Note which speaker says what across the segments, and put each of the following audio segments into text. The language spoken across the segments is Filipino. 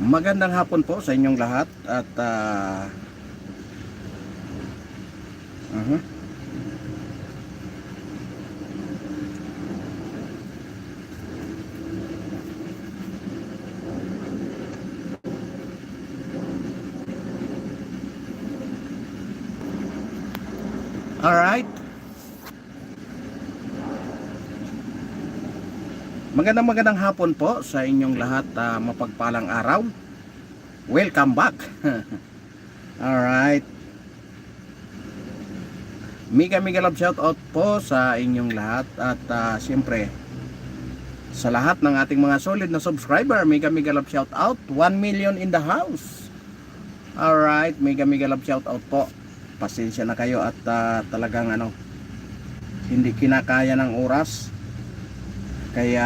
Speaker 1: Magandang hapon po sa inyong lahat at uh-huh. Alright. Magandang hapon po sa inyong lahat, mapagpalang araw. Welcome back. Alright. Mega love shout out po sa inyong lahat at siyempre sa lahat ng ating mga solid na subscriber, mega love shout out. 1 million in the house. Alright, mega love shout out po. Pasensya na kayo at talagang hindi kinakaya ng oras. Kaya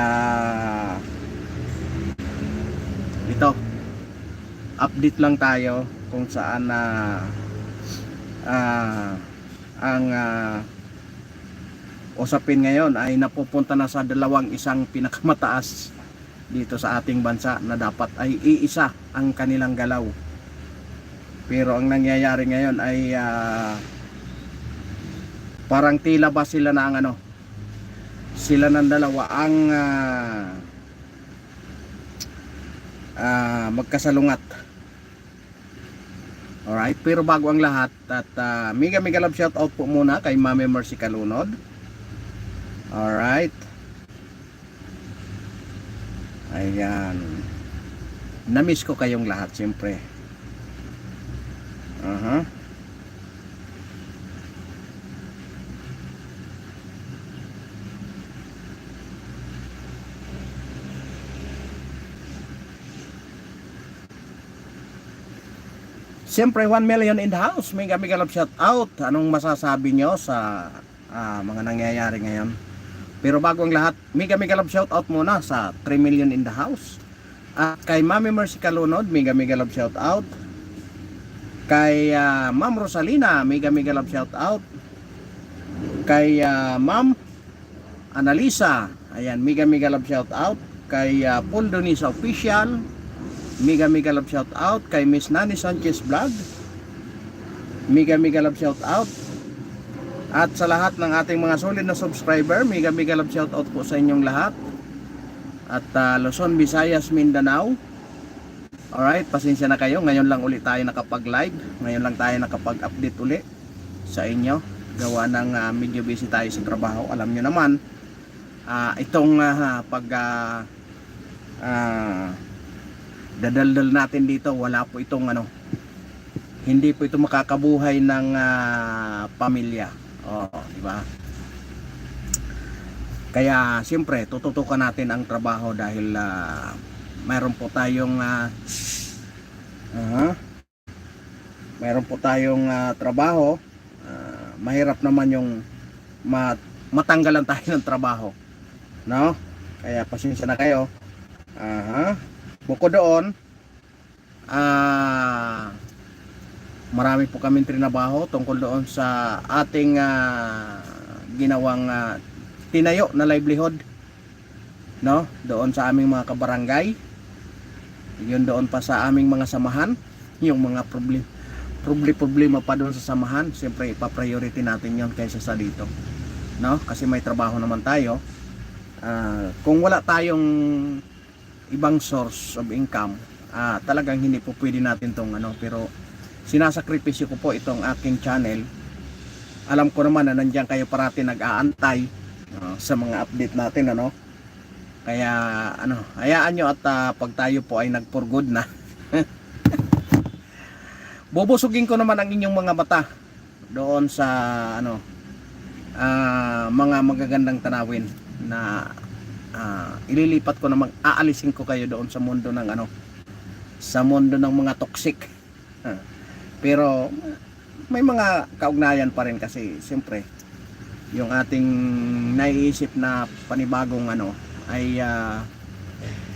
Speaker 1: ito, update lang tayo kung saan ang usapin ngayon ay napupunta na sa isang pinakamataas dito sa ating bansa na dapat ay iisa ang kanilang galaw. Pero ang nangyayari ngayon ay parang tila ba sila na ang sila ng dalawa ang magkasalungat. Alright, pero bago ang lahat at mega love shout out po muna kay Mami Mercy Calunod. Alright, ayan, namiss ko kayong lahat siyempre. Siyempre 1 million in the house. Mega love shout out. Anong masasabi nyo sa mga nangyayari ngayon? Pero bago ang lahat, mega love shout out muna sa 3 million in the house. At kay Mami Mercy Calunod, mega love shout out. Kay Ma'am Rosalina, mega love shout out. Kay Ma'am Analisa, ayan, mega love shout out. Kay Paul Donisa Official, mega love shout out. Kay Miss Nani Sanchez Vlog, mega love shout out. At sa lahat ng ating mga solid na subscriber, mega love shout out po sa inyong lahat. At Luzon, Visayas, Mindanao. Alright, pasensya na kayo, ngayon lang ulit tayo nakapag-live. Ngayon lang tayo nakapag-update ulit sa inyo. Gawa ng medyo busy tayo sa trabaho. Alam nyo naman, itong dadaldal natin dito, wala po itong hindi po ito makakabuhay ng pamilya. Di ba? Kaya siyempre tututukan natin ang trabaho dahil mayroon po tayong trabaho. Mahirap naman yung matanggalan tayo ng trabaho, no? Kaya pasensya na kayo. Bukod doon, marami po kaming trinabaho tungkol doon sa ating ginawang tinayo na livelihood, no? Doon sa aming mga kabarangay, yun doon pa sa aming mga samahan, yung mga problema pa doon sa samahan. Siyempre ipa-priority natin yon kaysa sa dito, no? Kasi may trabaho naman tayo. Kung wala tayong ibang source of income, talagang hindi po pwede natin tong pero sinasakripisyo ko po itong aking channel. Alam ko naman na nandiyan kayo parati nag-aantay sa mga update natin, kaya hayaan nyo at pag tayo po ay nag-for good na bubusugin ko naman ang inyong mga mata doon sa mga magagandang tanawin na ililipat ko namang aalisin ko kayo doon sa mundo ng sa mundo ng mga toxic. Pero may mga kaugnayan pa rin kasi siyempre yung ating naiisip na panibagong ay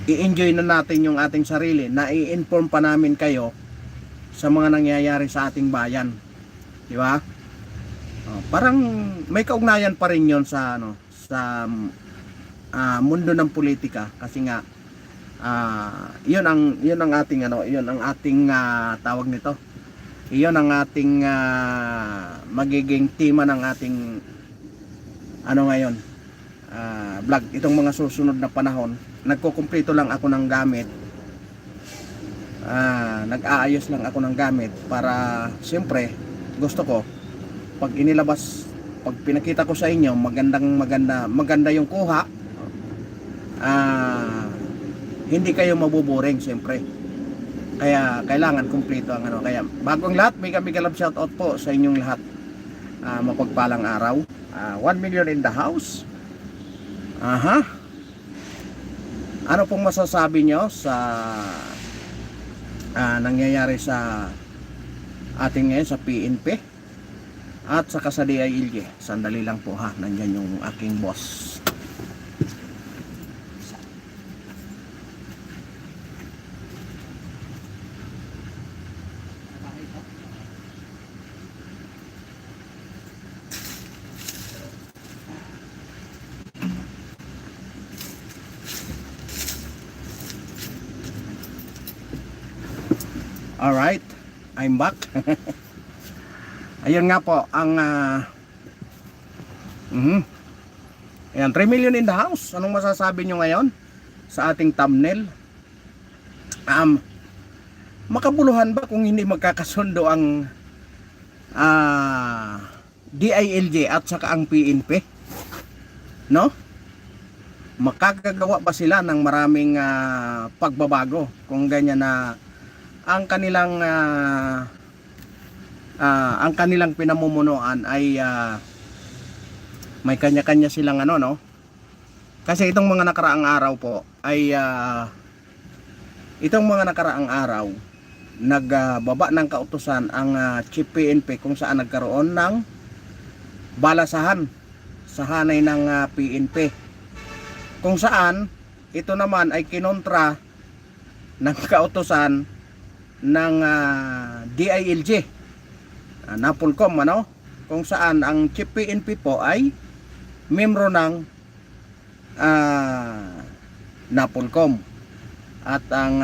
Speaker 1: i-enjoy na natin yung ating sarili, na i-inform pa namin kayo sa mga nangyayari sa ating bayan, di ba? Parang may kaugnayan pa rin yon sa sa mundo ng politika kasi nga Yun ang ating ano, yun ang ating tawag nito. Iyon ang ating magiging tema ng ating ano ngayon, vlog. Itong mga susunod na panahon, nagkukumpleto lang ako ng gamit. Nag-aayos lang ako ng gamit para siyempre gusto ko pag inilabas, pag pinakita ko sa inyo maganda yung kuha, hindi kayo mabuboring siyempre. Kaya kailangan kumpleto ang ano. Kaya bagong lahat, mega love shoutout po sa inyong lahat. Mapagpalang araw. 1 million in the house. Ano pong masasabi nyo sa nangyayari sa ating ngayon sa PNP at saka sa DILG? Sandali lang po ha, nandyan yung aking boss. Alright, I'm back. Ayun nga po ang ayan, 3 million in the house. Anong masasabi nyo ngayon sa ating thumbnail? Makabuluhan ba kung hindi magkakasundo ang DILG at saka ang PNP? No? Makakagawa ba sila ng maraming pagbabago kung ganyan na ang kanilang pinamumunuan ay may kanya-kanya silang ano, no? Kasi itong mga nakaraang araw po ay nagbaba ng kautusan ang Chief PNP kung saan nagkaroon ng balasahan sa hanay ng PNP, kung saan ito naman ay kinontra ng kautusan ng DILG, Napolcom, ano, kung saan ang Chief PNP po ay membro ng Napolcom at ang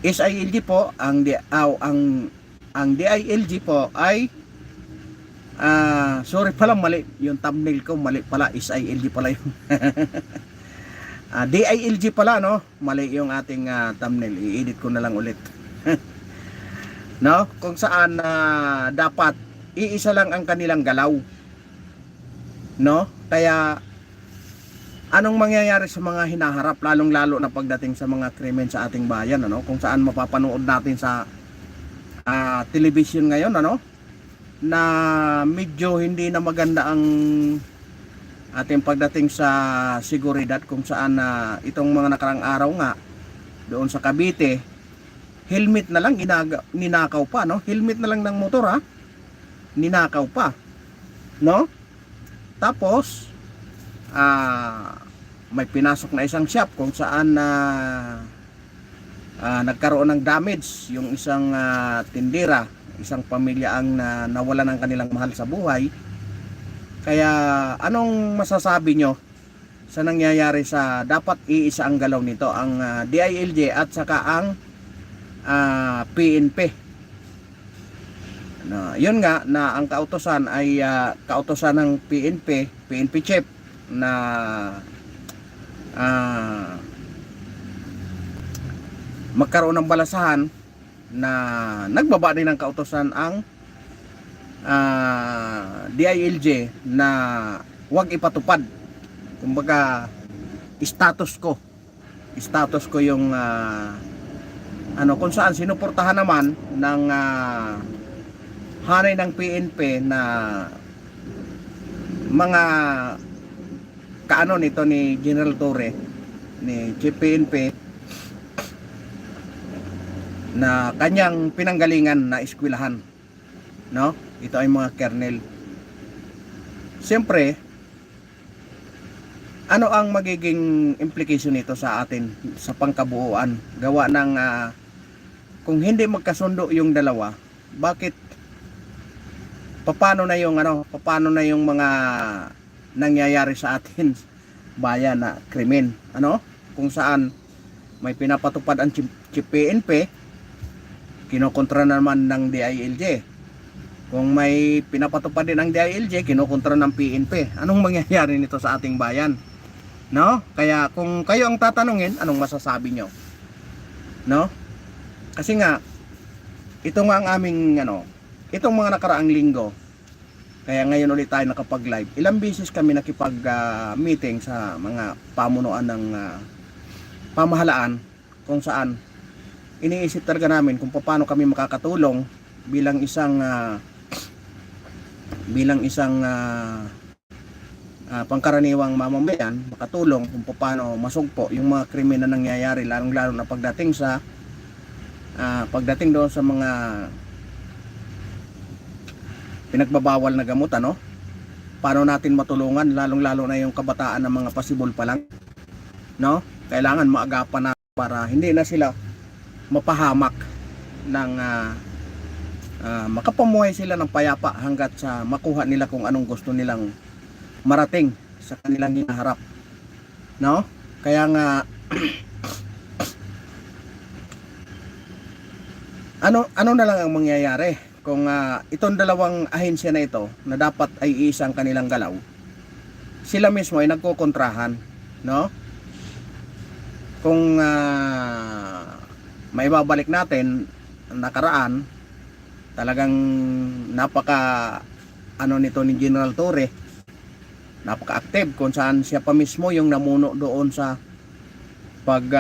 Speaker 1: SILG po, ang DILG po ay sorry pala, mali yung thumbnail ko, mali pala, SILG pala yung DILG pala, no? Mali yung ating thumbnail. I-edit ko na lang ulit. No? Kung saan dapat iisa lang ang kanilang galaw. No? Kaya anong mangyayari sa mga hinaharap, lalong-lalo na pagdating sa mga krimen sa ating bayan, ano? Kung saan mapapanood natin sa television ngayon, ano? Na medyo hindi na maganda ang ating pagdating sa seguridad, kung saan itong mga nakarang araw nga doon sa Cavite, helmet na lang ninakaw pa, no? Helmet na lang ng motor, ha? Ninakaw pa, no? Tapos may pinasok na isang shop kung saan nagkaroon ng damage yung isang tindera, isang pamilya ang nawala ng kanilang mahal sa buhay. Kaya anong masasabi nyo sa nangyayari sa dapat iisa ang galaw nito, ang DILG at saka ang PNP? Yun nga na ang kautosan ay kautosan ng PNP chief na magkaroon ng balasahan, na nagbaba din ng kautosan ang DILG na huwag ipatupad. Kumbaga status ko yung ano, kung saan sinuportahan naman ng hanay ng PNP na mga kaano nito ni General Torre, ni Chief PNP, na kanyang pinanggalingan na eskwelahan, no? Ito ay mga kernel. Siyempre, ano ang magiging implication nito sa atin sa pangkabuuan? Gawa ng kung hindi magkasundo yung dalawa, bakit paano na yung mga nangyayari sa atin bayan na krimen, ano? Kung saan may pinapatupad ang Chief PNP, kinokontra naman ng DILG. Kung may pinapatupad din ang DILG, kinokontra ng PNP. Anong mangyayari nito sa ating bayan? No? Kaya kung kayo ang tatanungin, anong masasabi nyo? No? Kasi nga, ito nga ang aming, itong mga nakaraang linggo, kaya ngayon ulit tayo nakapag-live. Ilang beses kami nakipag-meeting sa mga pamunuan ng pamahalaan, kung saan iniisip talaga namin kung paano kami makakatulong bilang isang pangkaraniwang mamamayan, makatulong kung paano masugpo yung mga krimen na nangyayari, lalong-lalo na pagdating doon sa mga pinagbabawal na gamot, paano natin matulungan, lalong-lalo na yung kabataan ng mga pasibol pa lang, no? Kailangan maagapan na para hindi na sila mapahamak ng makapamuhay sila ng payapa hanggat sa makuha nila kung anong gusto nilang marating sa kanilang hinaharap, no? Kaya nga ano na lang ang mangyayari kung itong dalawang ahensya na ito na dapat ay isang kanilang galaw, sila mismo ay nagkokontrahan, no? Kung maibabalik natin ang nakaraan, talagang napaka nito ni General Torre, napaka-active kung saan siya pa mismo yung namuno doon sa paghuli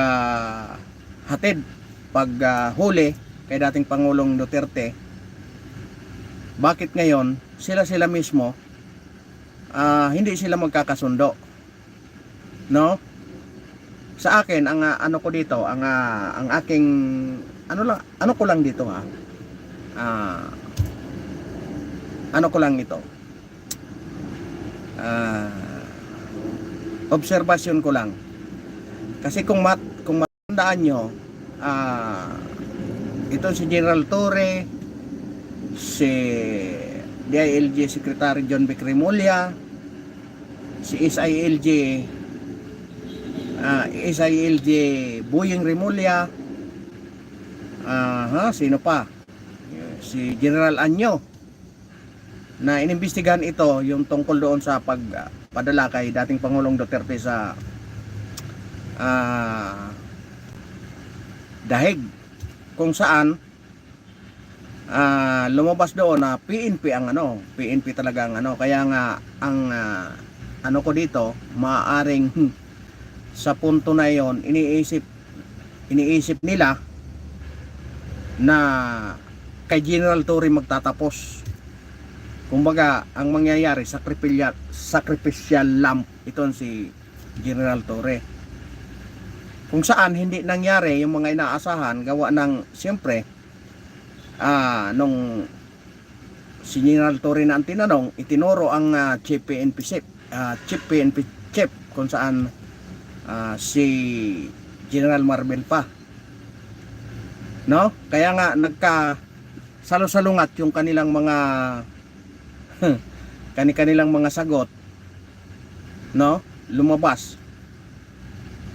Speaker 1: kay dating Pangulong Duterte. Bakit ngayon sila mismo hindi sila magkakasundo, no? Sa akin ang ko dito, ang aking ko lang dito, ko lang ito, obserbasyon ko lang. Kasi kung matandaan nyo, ito si General Torre, si DILG Secretary John Vic Remulla, si SILG Boying Remulla, sino pa? Si General Anyo, na inimbestigahan ito yung tungkol doon sa pagpadala kay dating Pangulong Duterte sa dahig, kung saan lumabas doon na PNP talaga ang kaya nga ang ko dito, maaaring sa punto na yon iniisip nila na kay General Torre magtatapos. Kumbaga, ang mangyayari, sacrificial lamb itong si General Torre. Kung saan hindi nangyari yung mga inaasahan, gawa ng siyempre nung si General Torre na ang tinanong, itinuro ang Chief PNP Chief, kung saan si General Marbel pa, no? Kaya nga nagka-salo-salungat yung kanilang mga kanilang mga sagot, no? Lumabas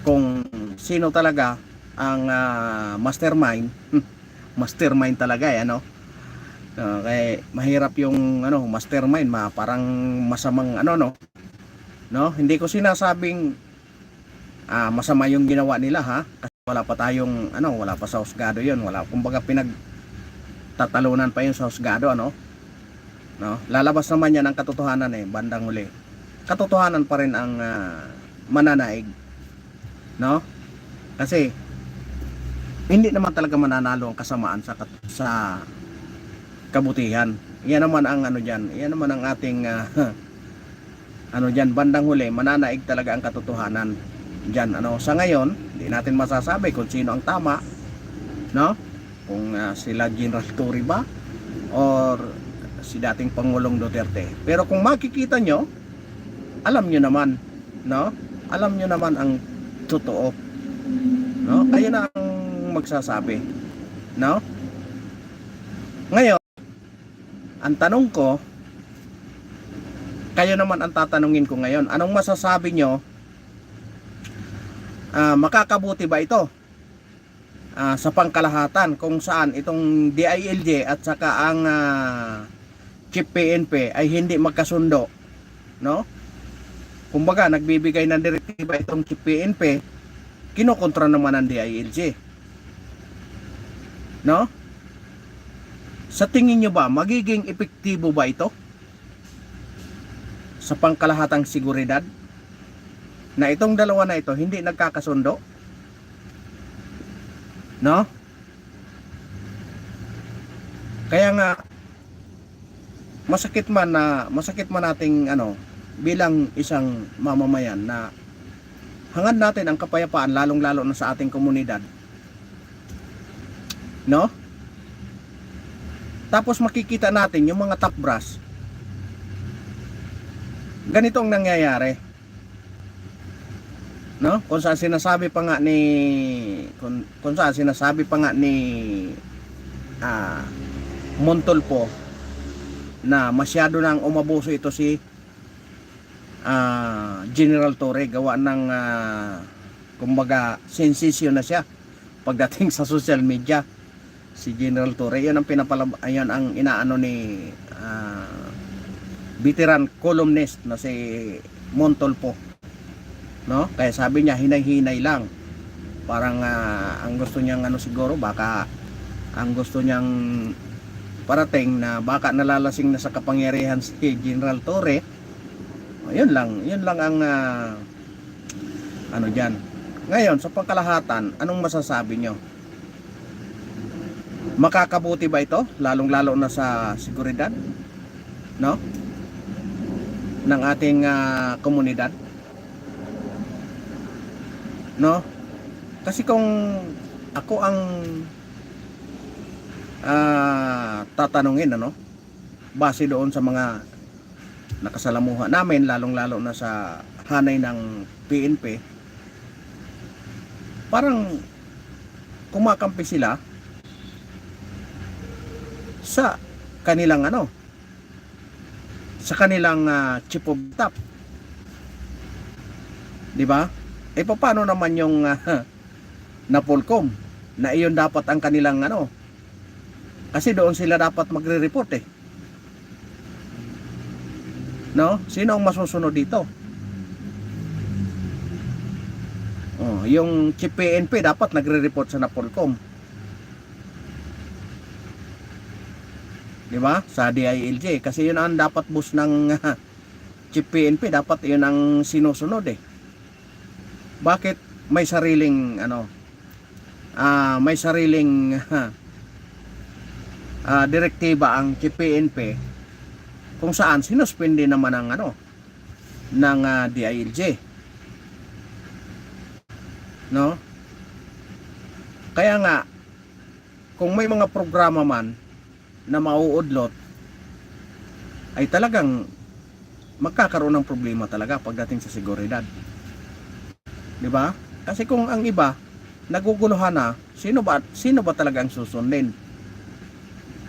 Speaker 1: kung sino talaga ang mastermind. Mastermind talaga kaya mahirap yung mastermind, parang masamang no? Hindi ko sinasabing masama yung ginawa nila, kasi wala pa sa husgado yun, kumbaga pinagtatalunan pa yun sa husgado, no? Lalabas naman yan ang katotohanan bandang huli. Katotohanan pa rin ang mananaig, no? Kasi hindi naman talaga mananalo ang kasamaan sa kabutihan. Yan naman ang yan naman ang ating bandang huli, mananaig talaga ang katotohanan diyan. Sa ngayon, hindi natin masasabi kung sino ang tama, no? Kung sila General Torre ba or si dating Pangulong Duterte. Pero kung makikita nyo, alam nyo naman, no? Alam nyo naman ang totoo, no? Kayo na ang magsasabi, no? Ngayon, ang tanong ko, kayo naman ang tatanungin ko ngayon, anong masasabi nyo makakabuti ba ito sa pangkalahatan kung saan itong DILG at saka ang Chief PNP ay hindi magkasundo, no? Kumbaga nagbibigay ng direktiba itong Chief PNP, kinokontra naman ng DILG, no? Sa tingin nyo ba magiging epektibo ba ito sa pangkalahatang seguridad na itong dalawa na ito hindi nagkakasundo, no? Kaya nga masakit man nating bilang isang mamamayan na hangad natin ang kapayapaan, lalong-lalo na sa ating komunidad, no? Tapos makikita natin yung mga top brass, ganito ang nangyayari, no? Kung saan sinasabi pa nga ni Montolpo na masyado nang umabuso ito si General Torre, gawa ng kumbaga sensasyon na siya pagdating sa social media. Si General Torre, yan ang ayan ang inaano ni veteran columnist na si Montolpo, no? Kaya sabi niya hinay-hinay lang, parang ang gusto niyang siguro baka ang gusto niyang parating na baka nalalasing na sa kapangyarihan si General Torre. Yun lang ang diyan. Ngayon sa pangkalahatan, anong masasabi nyo? Makakabuti ba ito lalong-lalo na sa seguridad, no, ng ating komunidad, no? Kasi kung ako ang tatanungin, base doon sa mga nakasalamuha namin, lalong-lalo na sa hanay ng PNP, parang kumakampi sila sa kanilang chief of staff, di ba? Paano naman yung Napolcom na iyon dapat ang kanilang kasi doon sila dapat magre-report, no? Sino ang masusunod dito? Yung Chief PNP dapat nagre-report sa Napolcom, di ba? Sa DILG, kasi yun ang dapat boss ng Chief PNP, dapat yun ang sinusunod. Bakit may sariling direktiba ang Chief PNP kung saan sinuspende naman ng DILG, no? Kaya nga kung may mga programa man na mauudlot, ay talagang magkakaroon ng problema talaga pagdating sa seguridad, di ba? Kasi kung ang iba naguguluhan na, sino ba talaga ang susundin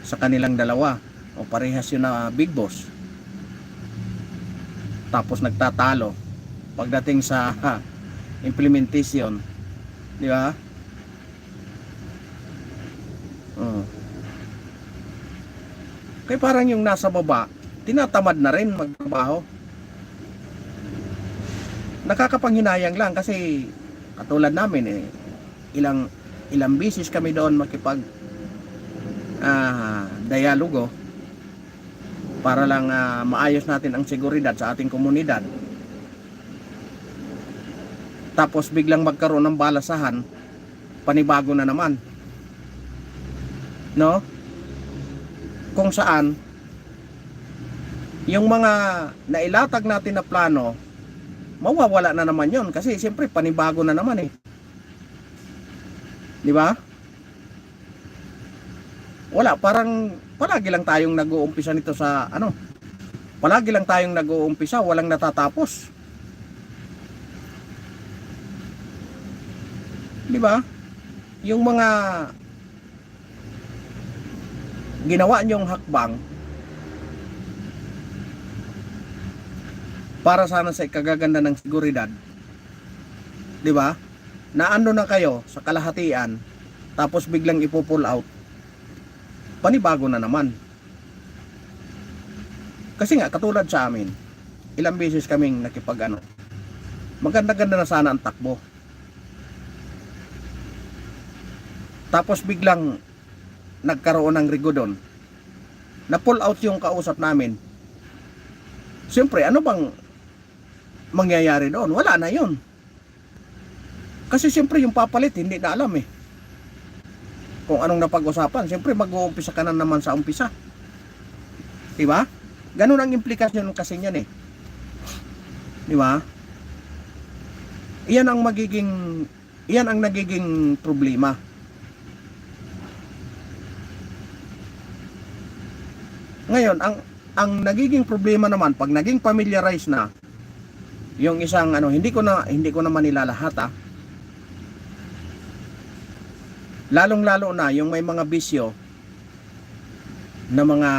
Speaker 1: sa kanilang dalawa? O parehas yun na big boss, tapos nagtatalo pagdating sa implementation, di ba? Kaya parang yung nasa baba tinatamad na rin magtrabaho. Nakakapanghinayang lang kasi katulad namin ilang bisis kami doon makipag dialogo para lang maayos natin ang seguridad sa ating komunidad. Tapos biglang magkaroon ng balasahan, panibago na naman, no? Kung saan yung mga nailatag natin na plano, mawawala na naman yon kasi siyempre panibago na naman, di ba? Wala, parang palagi lang tayong nag-uumpisa nito sa palagi lang tayong nag-uumpisa, walang natatapos, di ba? Yung mga ginawa niyong hakbang para sana sa ikagaganda ng seguridad, di ba? na ano na kayo sa kalahatian, tapos biglang ipo-pull out, panibago na naman. Kasi nga, katulad sa amin, ilang beses kaming nakipag maganda-ganda na sana ang takbo. Tapos biglang nagkaroon ng rigodon, na pull out yung kausap namin. Siyempre, ano bang mangyayari doon? Wala na yun. Kasi siyempre yung papalit, hindi na alam kung anong napag-usapan. Siyempre mag-uumpisa ka na naman sa umpisa. Diba? Ganun ang implikasyon kasi niyan Diba? Iyan ang nagiging problema. Ngayon, ang nagiging problema naman pag naging familiarize na yung isang hindi ko na manilalahat lalong-lalo na yung may mga bisyo na mga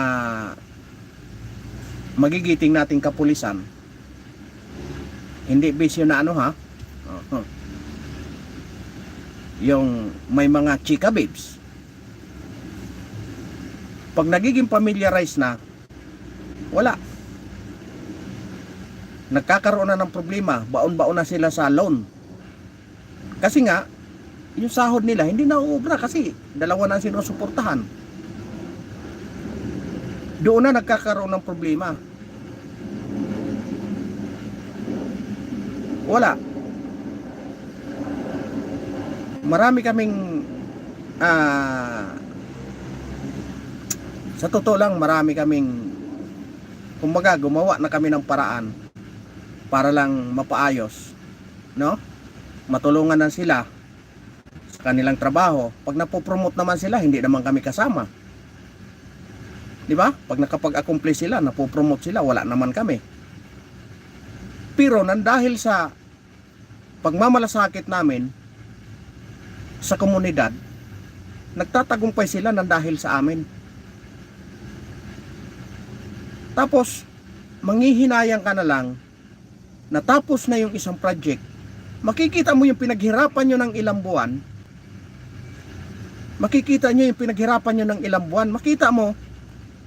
Speaker 1: magigiting nating kapulisan. Hindi bisyo na yung may mga chika babes. Pag nagiging familiarize na, wala. Nagkakaroon na ng problema, baon-baon na sila sa loan. Kasi nga, yung sahod nila hindi na uubra kasi dalawa na sinusuportahan. Doon na nagkakaroon ng problema. Wala. Marami kaming sa totoo lang, marami kaming kumbaga gumawa na kami ng paraan para lang mapaayos, matulungan na sila sa kanilang trabaho. Pag napopromote naman sila, hindi naman kami kasama. Di ba? Pag nakapag-accomplish sila, napopromote sila, wala naman kami. Pero dahil sa pagmamalasakit namin sa komunidad, nagtatagumpay sila dahil sa amin. Tapos, manghihinayang ka na lang, natapos na yung isang project, makikita mo yung pinaghirapan nyo ng ilang buwan, makikita nyo yung pinaghirapan nyo ng ilang buwan, makita mo,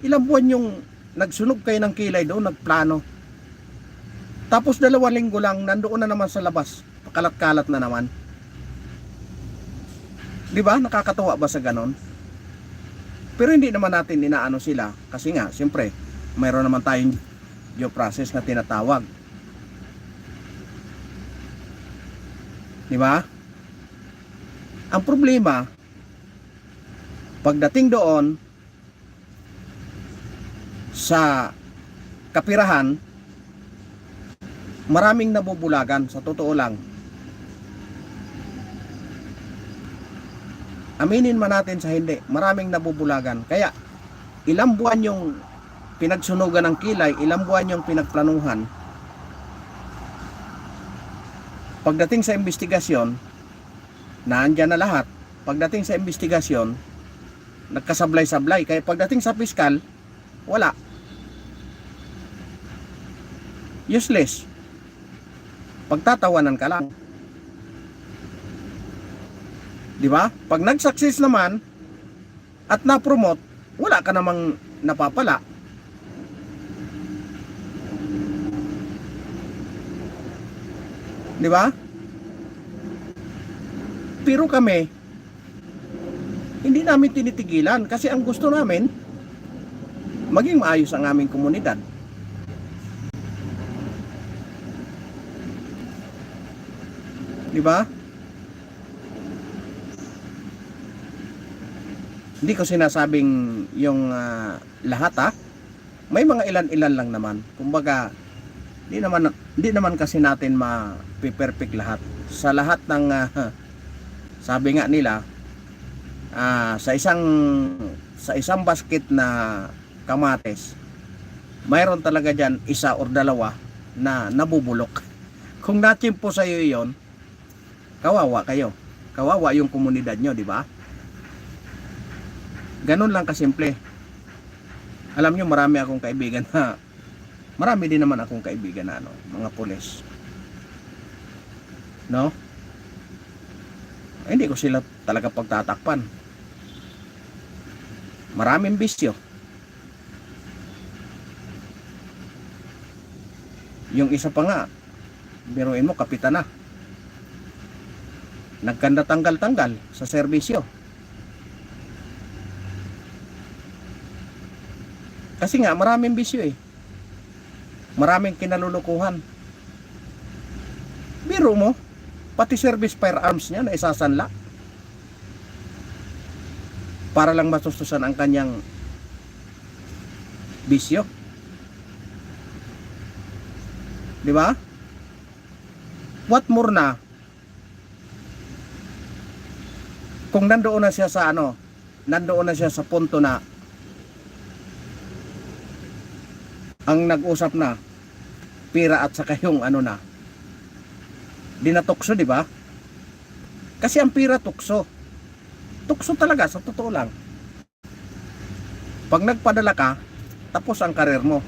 Speaker 1: ilang buwan yung nagsunog kayo ng kilay doon, nagplano. Tapos 2 linggo lang, nandoon na naman sa labas, pakalat-kalat na naman. Di ba? Nakakatuwa ba sa ganon? Pero hindi naman natin inaano sila, kasi nga, siyempre, mayroon naman tayong due process na tinatawag. Di ba? Ang problema, pagdating doon sa kapirahan, maraming nabubulagan, sa totoo lang. Aminin man natin sa hindi, maraming nabubulagan. Kaya ilang buwan yung pinagsunugan ng kilay, ilang buwan yung pinagplanuhan. Pagdating sa investigasyon, naandyan na lahat. Pagdating sa investigasyon, nagkasablay-sablay. Kaya pagdating sa piskal, wala. Useless. Pagtatawanan ka lang. Di ba? Pag nag-success naman at na-promote, wala ka namang napapala. Di ba? Pero kami, hindi namin tinitigilan kasi ang gusto namin, maging maayos ang aming komunidad. Di ba? Hindi ko sinasabing yung lahat may mga ilan-ilan lang naman. Kumbaga, hindi naman kasi natin ma-perfect lahat. Sa lahat ng sabi nga nila, sa isang basket na kamates, mayroon talaga diyan 1 or 2 na nabubulok. Kung natsimpo sa iyo 'yon, kawawa kayo. Kawawa yung komunidad nyo, di ba? Ganun lang kasimple. Alam nyo, marami akong kaibigan na marami din naman akong kaibigan na mga pulis. No? Hindi ko sila talaga pagtatakpan. Maraming bisyo. Yung isa pa nga, biruin mo, kapitan na. Nagkanda tanggal-tanggal sa serbisyo. Kasi nga, maraming bisyo eh. Maraming kinalulukuhan. Biro mo, pati service firearms niya na isasanla. Para lang matustusan ang kanyang bisyo. Di ba? What more na kung nandoon na siya sa nandoon na siya sa punto na ang nag-usap na pira at saka yung na dinatukso, di ba? Kasi ang pira tukso. Tukso talaga, sa totoo lang. Pag nagpadala ka, tapos ang karir mo.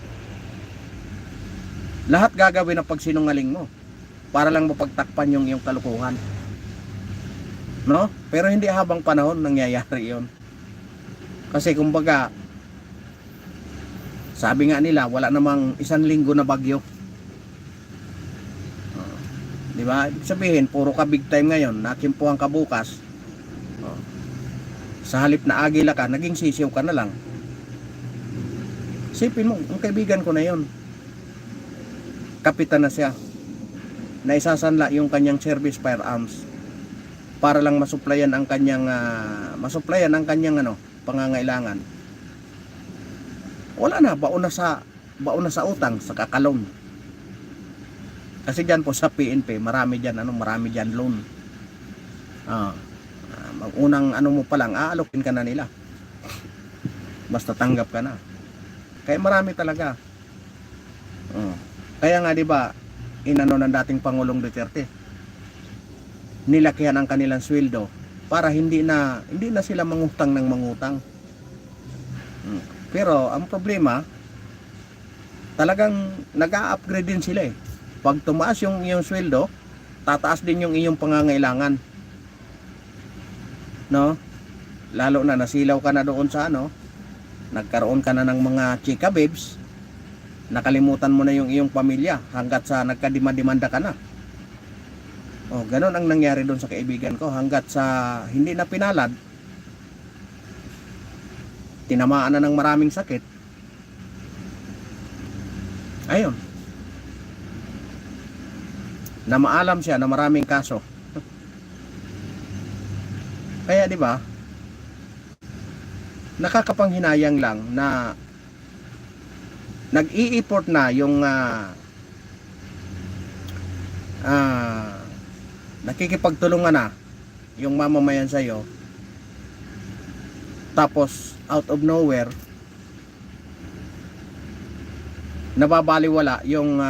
Speaker 1: Lahat gagawin ng pagsinungaling mo para lang mapagtakpan yung iyong kalukuhan. No? Pero hindi habang panahon nangyayari yon. Kasi kumbaga, sabi nga nila, wala namang 1 linggo na bagyo. Di ba? Ibig sabihin, puro ka big time ngayon, nakimpuhan ka bukas. Sa halip na agila ka, naging sisiw ka na lang. Sipin mo, ang kaibigan ko na yon, kapitan na siya, na isasanla yung kanyang service firearms para lang masuplayan ang kanyang pangangailangan. Wala na, baon na sa utang, sa kakalon. Kasi diyan po sa PNP, marami diyan loan. Unang mo pa lang, aalokin ka na nila. Basta tanggap ka na. Kaya marami talaga. Kaya nga, di ba, ng dating Pangulong Duterte, nilakihan ang kanilang sweldo para hindi na sila mangutang ng mangutang. Pero ang problema, talagang nag-a-upgrade din sila eh. Pag tumaas yung iyong sweldo, tataas din yung iyong pangangailangan. No? Lalo na nasilaw ka na doon sa nagkaroon ka na ng mga chika babes, nakalimutan mo na yung iyong pamilya hanggat sa nagkadimanda ka na. Ganon ang nangyari doon sa kaibigan ko, hanggat sa hindi na pinalad, tinamaan na ng maraming sakit. Ayun, na maalam siya na maraming kaso. Kaya di ba, nakakapanghinayang lang na nag-i-effort na yung nakikipagtulungan na yung mamamayan sa'yo, tapos out of nowhere nababaliwala yung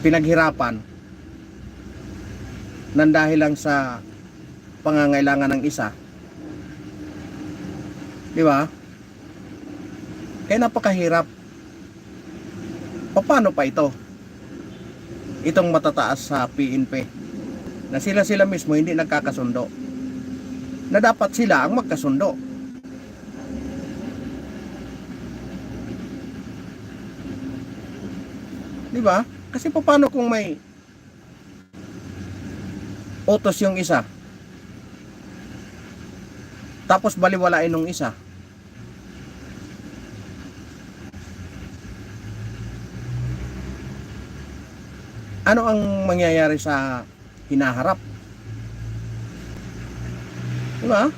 Speaker 1: pinaghirapan nang dahil lang sa pangangailangan ng isa. Di ba? Kaya napakahirap. Paano pa ito? Itong matataas sa PNP na sila mismo hindi nagkakasundo, na dapat sila ang magkasundo. Di ba? Kasi paano kung may utos yung isa, tapos baliwalain ng isa? Ano ang mangyayari sa hinaharap? Di ba?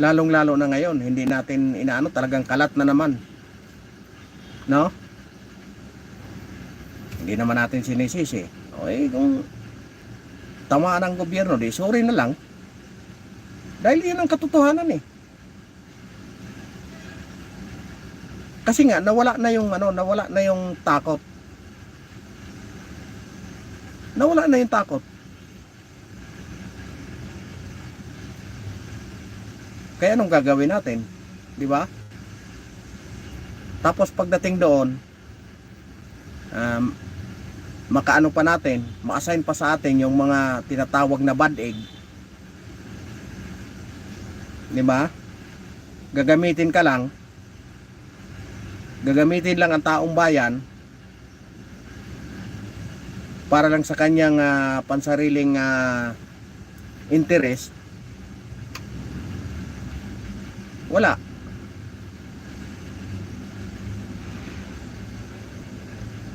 Speaker 1: Lalong-lalo na ngayon, hindi natin talagang kalat na naman. No? Hindi naman natin sinisisi. Kung tamaan ang gobyerno, di sorry na lang. Dahil yun ang katotohanan eh. Kasi nga nawala na yung takot. Nawala na yung takot. Kaya anong gagawin natin? Di ba? Tapos pagdating doon, um, makaano pa natin, ma-assign pa sa atin yung mga tinatawag na bad egg. Di ba? Gagamitin lang ang taong bayan para lang sa kanyang pansariling interest. Wala.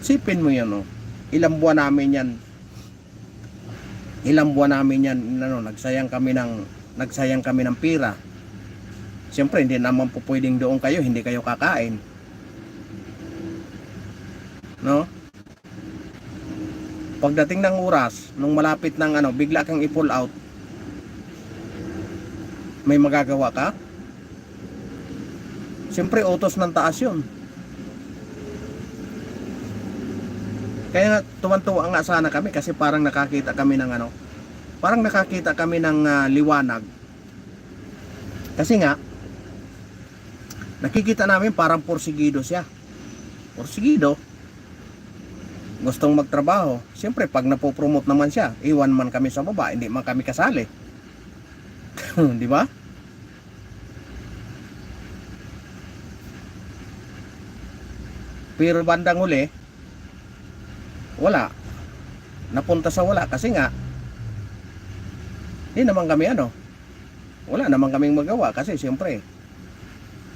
Speaker 1: Sipin mo yan, oh. Ilang buwan namin yan, nagsayang kami ng pira. Siyempre hindi naman po pwedeng doon kayo, hindi kayo kakain, no? Pagdating ng oras, nung malapit ng bigla kang i-pull out, may magagawa ka? Siyempre utos ng taas yun. Kaya nga tuwan-tuwa nga sana kami kasi parang nakakita kami ng liwanag. Kasi nga nakikita namin parang porsigido siya. Porsigido. Gustong magtrabaho. Siyempre pag napopromote naman siya, iwan man kami sa baba, hindi man kami kasali. Di ba? Pero bandang uli, wala. Napunta sa wala kasi nga hindi naman kami wala naman kaming magawa kasi siyempre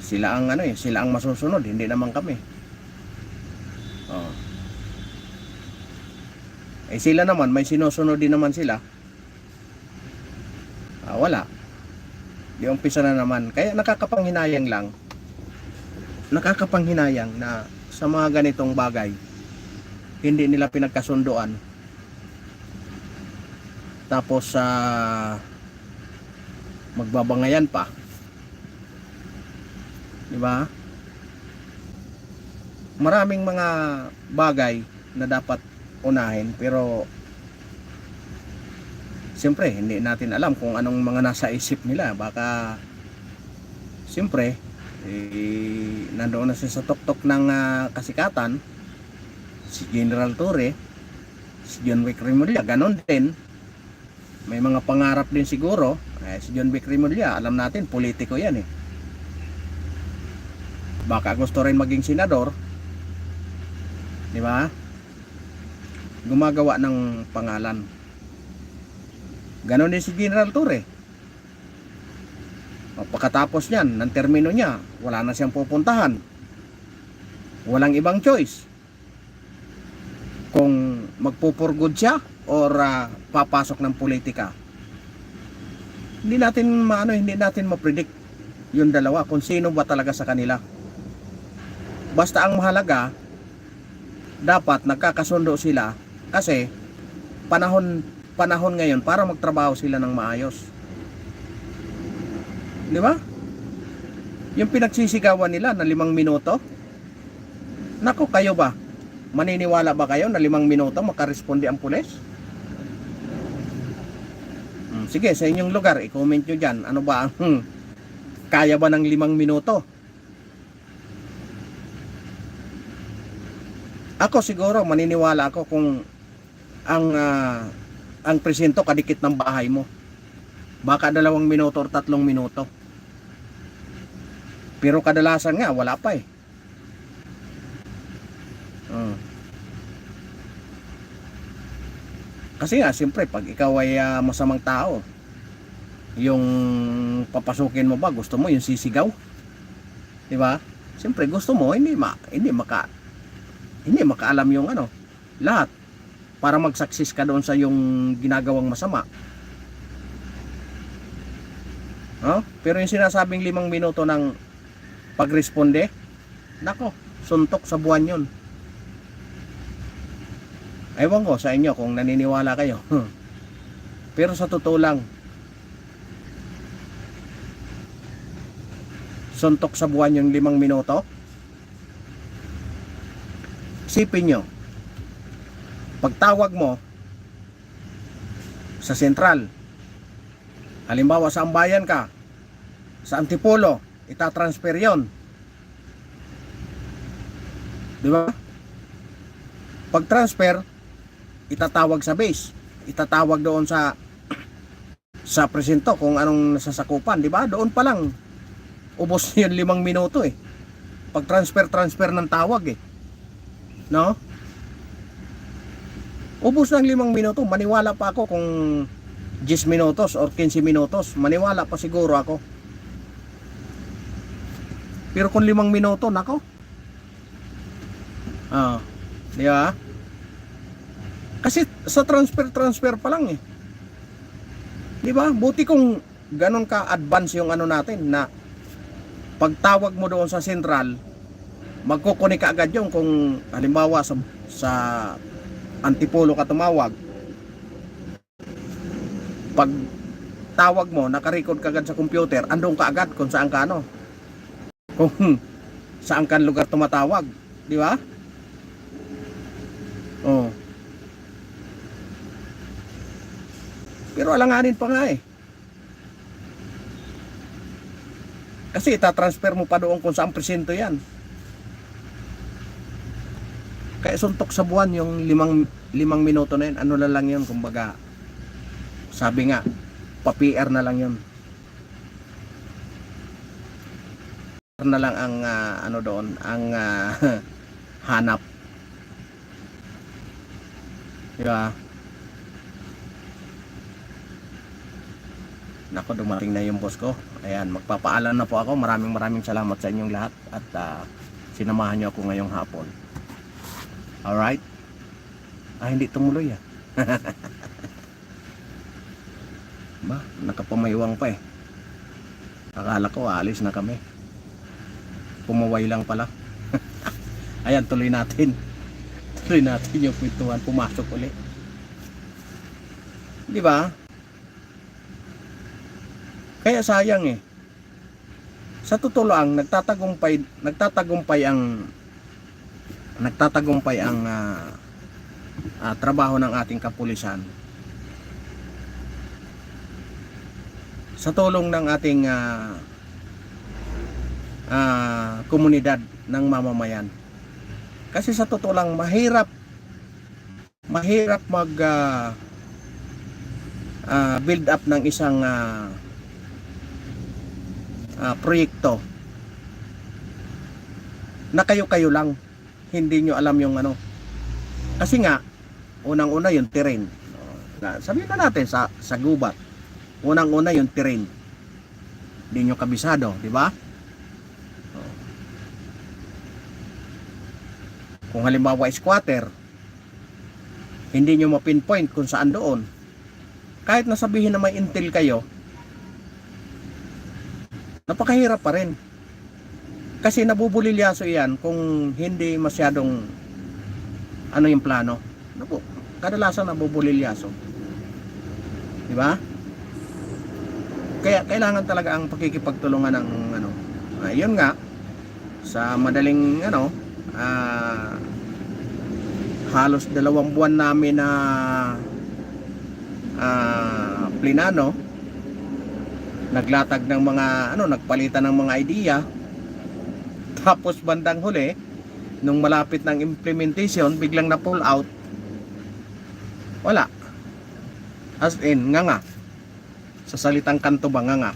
Speaker 1: sila ang masusunod, hindi naman kami. Oh. Sila naman may sinusunod din naman sila. Wala. Di umpisa na naman. Kaya nakakapanghinayang na sa mga ganitong bagay hindi nila pinagkasunduan. Tapos magbabangayan pa. Di ba? Maraming mga bagay na dapat unahin pero siyempre hindi natin alam kung anong mga nasa isip nila. Baka siyempre nandoon na siya sa tuktok ng kasikatan, si General Torre, si John Wick Remulla, ganon din. May mga pangarap din siguro. Si John Wick Remulla, alam natin politiko yan eh. Baka gusto rin maging senador, di ba? Gumagawa ng pangalan. Ganon din si General Torre. Pagkatapos niyan, ng termino niya, wala na siyang pupuntahan. Walang ibang choice kung magpupurgod siya or papasok ng politika. Hindi natin ma-predict yung dalawa kung sino ba talaga sa kanila. Basta ang mahalaga, dapat nagkakasundo sila kasi panahon ngayon para magtrabaho sila ng maayos. Di ba? Yung pinagsisigawan nila na 5 minuto, nako, kayo ba? Maniniwala ba kayo na 5 minuto makaresponde ang pulis? Sige, sa inyong lugar, i-comment nyo dyan. Ano ba ang kaya ba ng 5 minuto? Ako siguro, maniniwala ako kung ang presinto kadikit ng bahay mo. Baka 2 minuto or 3 minuto. Pero kadalasan nga, wala pa eh. Kasi nga, siyempre, pag ikaw ay masamang tao, yung papasukin mo ba, gusto mo yung sisigaw? Diba? Siyempre, gusto mo, hindi makaalam yung lahat para mag-success ka doon sa yung ginagawang masama. Pero yung sinasabing 5 minuto ng pagresponde, nako, suntok sa buwan yun. Ewan ko sa inyo kung naniniwala kayo. Pero sa totoo lang, suntok sa buwan yung 5 minuto. Isipin nyo, pagtawag mo sa sentral, halimbawa sa Ambayan ka, sa Antipolo, itatransfer yon. Di ba? Pag transfer, itatawag sa base. Itatawag doon sa presinto kung anong nasasakupan, di ba? Doon pa lang ubos yun 5 minuto eh. Pag transfer ng tawag eh. No? Ubos ng 5 minuto. Maniwala pa ako kung 10 minutos or 15 minutos. Maniwala pa siguro ako. Pero kung 5 minuto, nako. Di ba? Kasi sa transfer pa lang eh. Di ba? Buti kung ganun ka advance yung ano natin na pagtawag mo doon sa central, magkukunik ka agad yung kung halimbawa sa Antipolo ka tumawag. Pag tawag mo, nakarecord ka agad sa computer, andun ka agad kung saan ka ano. Kung saan ka lugar tumatawag. Di ba? Oh. Pero alanganin pa nga eh. Kasi itatransfer mo pa doon kung saan presinto yan. Kaya suntok sa buwan yung 5 minuto na yun. Ano na lang yun, kumbaga. Sabi nga, pa-PR na lang yun. Na lang ang ano doon, ang hanap. Diba? Nako, dumating na yung boss ko. Ayan, magpapaalam na po ako. Maraming salamat sa inyong lahat at sinamahan niyo ako ngayong hapon. Alright? Hindi tumuloy ah. Ba, nakapamayuwang pa eh. Akala ko aalis na kami. Pumaway lang pala. Ayan, tuloy natin. Tuloy natin yung kwentuhan. Pumasok ulit. Di ba? Kaya sayang eh. Sa totoo lang, nagtatagumpay ang trabaho ng ating kapulisan sa tulong ng ating komunidad ng mamamayan. Kasi sa totoo lang, mahirap mag build up ng isang proyekto na kayo-kayo lang, hindi nyo alam yung ano. Kasi nga, unang-una yung terrain. Sabihin na natin sa gubat, unang-una yung terrain. Hindi nyo kabisado, di ba? Kung halimbawa squatter, hindi nyo mapinpoint kung saan doon. Kahit nasabihin na may intel kayo, napakahirap pa rin. Kasi nabubulilyaso yan kung hindi masyadong ano yung plano. Kadalasan nabubulilyaso. Di ba? Kaya kailangan talaga ang pakikipagtulungan ng ano. Yun nga, sa madaling ano, halos 2 buwan namin na plinano, naglatag ng mga ano, nagpalitan ng mga idea, tapos bandang huli nung malapit ng implementation biglang na pull out. Wala, as in nga sa salitang kanto ba nga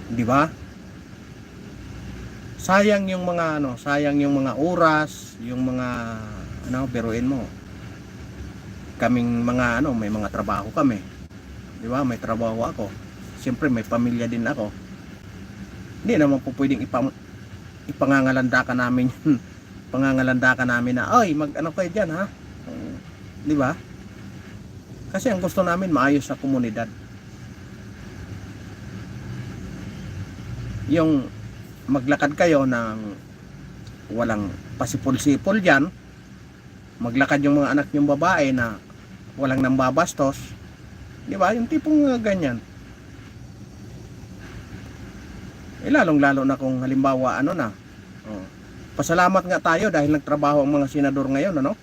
Speaker 1: di ba? Sayang yung mga ano, sayang yung mga oras, yung mga ano, biruin mo, kaming mga ano, may mga trabaho kami, di ba? May trabaho ako, siyempre may pamilya din ako. Hindi naman po pwedeng ipangangalanda ka namin yun. Pangangalanda ka namin na, oy, mag ano kayo dyan ha, di ba? Kasi ang gusto namin maayos sa komunidad. Yung maglakad kayo ng walang pasipol-sipol dyan, maglakad yung mga anak nyong babae na walang nambabastos, di ba? Yung tipong ganyan. Lalong lalo na kung halimbawa ano na, pasalamat nga tayo dahil nagtrabaho ang mga senador ngayon, ano?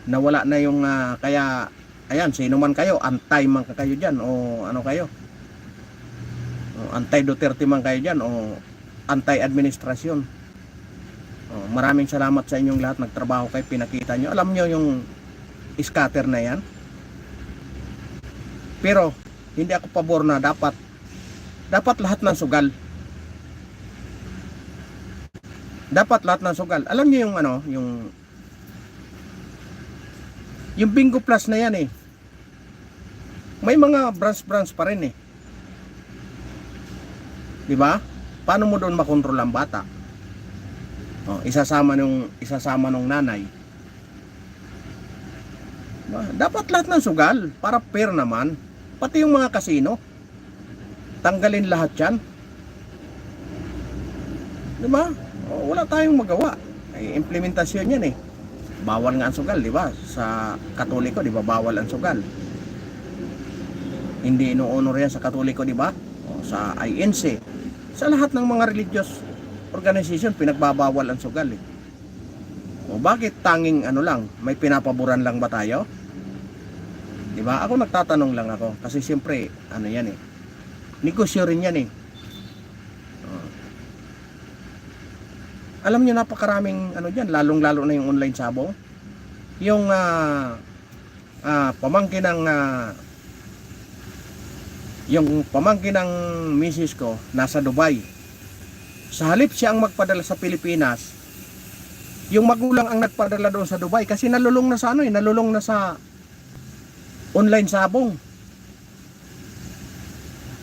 Speaker 1: Nawala na yung kaya ayan, sino man kayo, antay man kayo dyan o ano kayo, antay Duterte man kayo dyan o antay administrasyon, Oh, maraming salamat sa inyong lahat, nagtrabaho kayo, pinakita nyo. Alam nyo yung scatter na yan. Pero hindi ako pabor na dapat lahat ng sugal. Dapat lahat ng sugal. Alam niyo yung ano, yung Bingo Plus na yan eh. May mga branch pa rin eh. 'Di ba? Paano mo doon makontrol ang bata? Oh, isasama nung nanay. Dapat lahat ng sugal para fair naman. Pati yung mga kasino. Tanggalin lahat 'yan. 'Di ba? Oh, wala tayong magawa. Ay implementasyon 'yan eh. Bawal nga ang sugal, 'di ba? Sa Katoliko, 'di ba, bawal ang sugal. Hindi inuunor yan sa Katoliko, 'di ba? O, sa INC. Sa lahat ng mga religious organization pinagbabawal ang sugal eh. O bakit tanging ano lang, may pinapaboran lang ba tayo? 'Di ba? Ako nagtatanong lang ako kasi siyempre ano 'yan eh. Negosyo rin 'yan eh. Alam niyo napakaraming ano diyan, lalong-lalo na yung online sabong. Yung pamangkin ng misis ko nasa Dubai. Sa halip siya ang magpadala sa Pilipinas, yung magulang ang nagpadala doon sa Dubai kasi nalulong na sa nalulong na sa online sabong.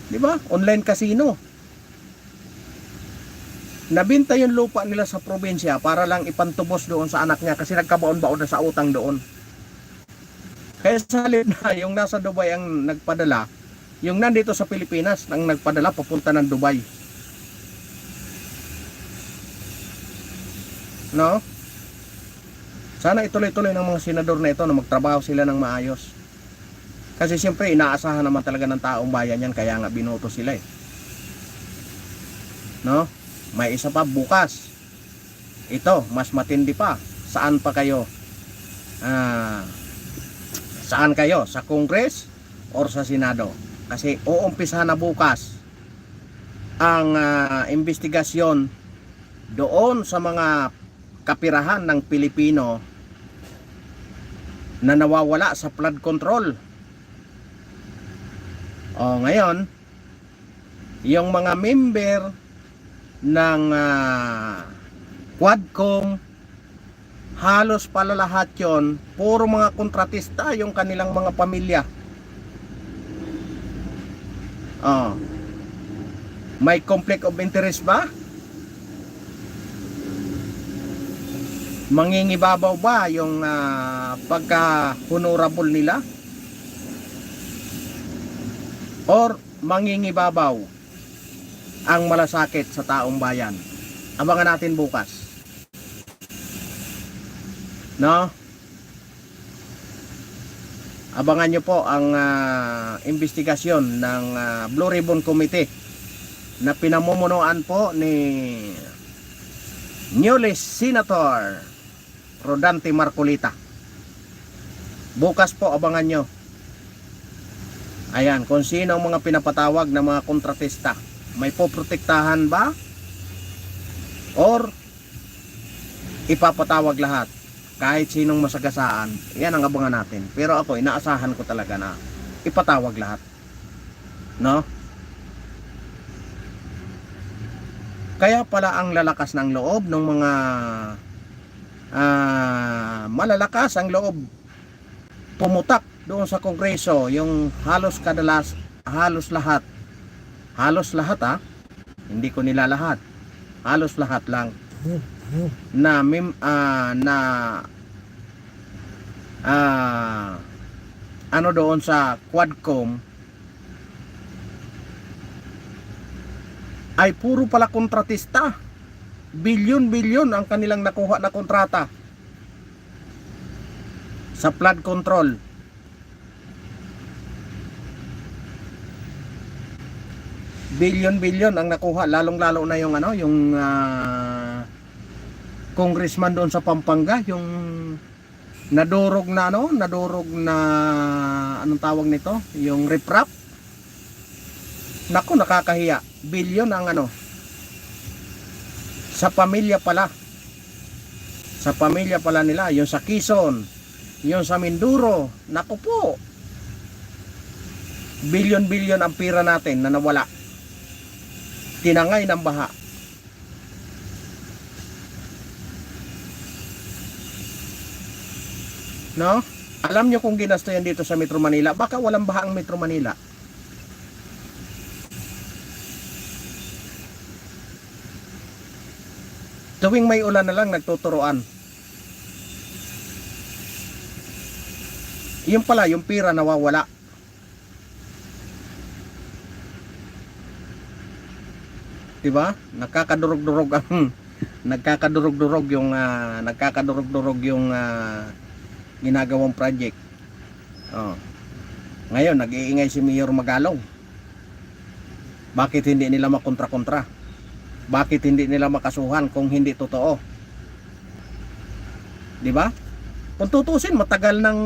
Speaker 1: 'Di ba? Online casino. Nabinta yung lupa nila sa probinsya para lang ipantubos doon sa anak niya kasi nagkabaon-baon na sa utang doon. Kaya sa halip na yung nasa Dubai ang nagpadala, yung nandito sa Pilipinas ang nagpadala papunta ng Dubai. No? Sana ituloy-tuloy ng mga senador na ito na magtrabaho sila ng maayos. Kasi siyempre inaasahan naman talaga ng taong bayan yan, kaya nga binoto sila eh. No? May isa pa bukas. Ito, mas matindi pa. Saan pa kayo? Saan kayo? Sa Congress or sa Senado? Kasi uumpisahan na bukas ang investigasyon doon sa mga kapirahan ng Pilipino na nawawala sa flood control. O ngayon, yung mga member ng Quadcom, halos pala lahat yon puro mga kontratista yung kanilang mga pamilya. May conflict of interest ba? Mangingibabaw ba yung pagka-honorable nila? Or mangingibabaw ang malasakit sa taong bayan? Abangan natin bukas. No? Abangan nyo po ang investigasyon ng Blue Ribbon Committee na pinamumunuan po ni newly Senator Rodante Marcolita. Bukas po abangan nyo. Ayan, kung sino ang mga pinapatawag na mga kontratista. May poprotektahan ba? Or ipapatawag lahat? Kahit sinong masagasaan. Yan ang abangan natin. Pero ako, inaasahan ko talaga na ipatawag lahat. No? Kaya pala ang lalakas ng loob ng mga malalakas ang loob pumutak doon sa Kongreso, yung halos lahat hindi ko nilalahat, halos lahat lang na ano doon sa Quadcom ay puro pala kontratista. Bilyon-bilyon ang kanilang nakuha na kontrata sa flood control. Bilyon-bilyon ang nakuha, lalong-lalo na yung congressman doon sa Pampanga, yung nadurog na anong tawag nito, yung riprap. Naku, nakakahiya. Bilyon ang sa pamilya pala Sa pamilya pala nila, yung sa Quezon, yung sa Mindoro, naku po, bilyon-bilyon ang pira natin na nawala. Tinangay ng baha. No? Alam nyo kung ginasto yan dito sa Metro Manila, baka walang baha ang Metro Manila. Tuwing may ulan na lang, nagtuturoan. Yung pala, yung pira nawawala. Diba? Nagkakadurog-durog ang nagkakadurog-durog yung ginagawang project. Oh. Ngayon, nag-iingay si Mayor Magalong. Bakit hindi nila makontra-kontra? Bakit hindi nila makasuhan kung hindi totoo? Di ba? Kung tutusin, matagal ng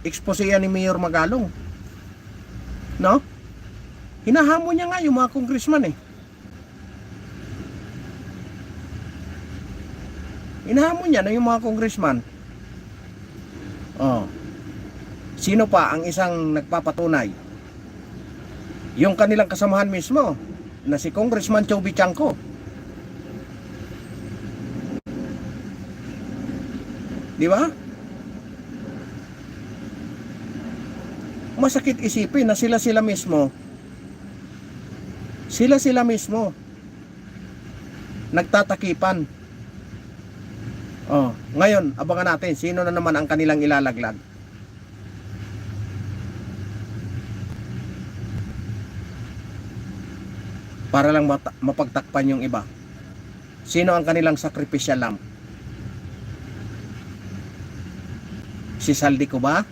Speaker 1: eksposya ni Mayor Magalong. No? Hinahamon niya nga yung mga congressman eh. Hinahamon niya na yung mga congressman. Oh. Sino pa ang isang nagpapatunay? Yung kanilang kasamahan mismo na si Congressman Chubby Chanco. Di ba? Masakit isipin na sila mismo nagtatakipan. Oh, ngayon abangan natin sino na naman ang kanilang ilalaglag. Para lang mapagtakpan yung iba. Sino ang kanilang sacrificial lamb? Si Saldico ba?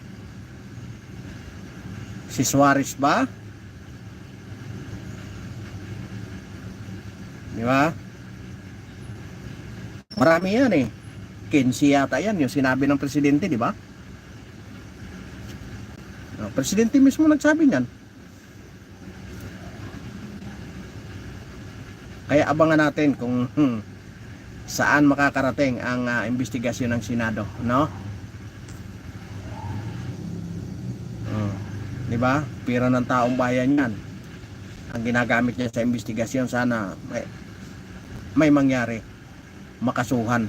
Speaker 1: Si Suarez ba? Di ba? Marami yan eh. 15 yata yan yung sinabi ng presidente, di ba? Presidente mismo nagsabi niyan. Kaya abangan natin kung saan makakarating ang investigasyon ng Senado, no? Di ba? Pira ng taong bayan 'yan. Ang ginagamit niya sa investigasyon, sana may mangyari, makasuhan.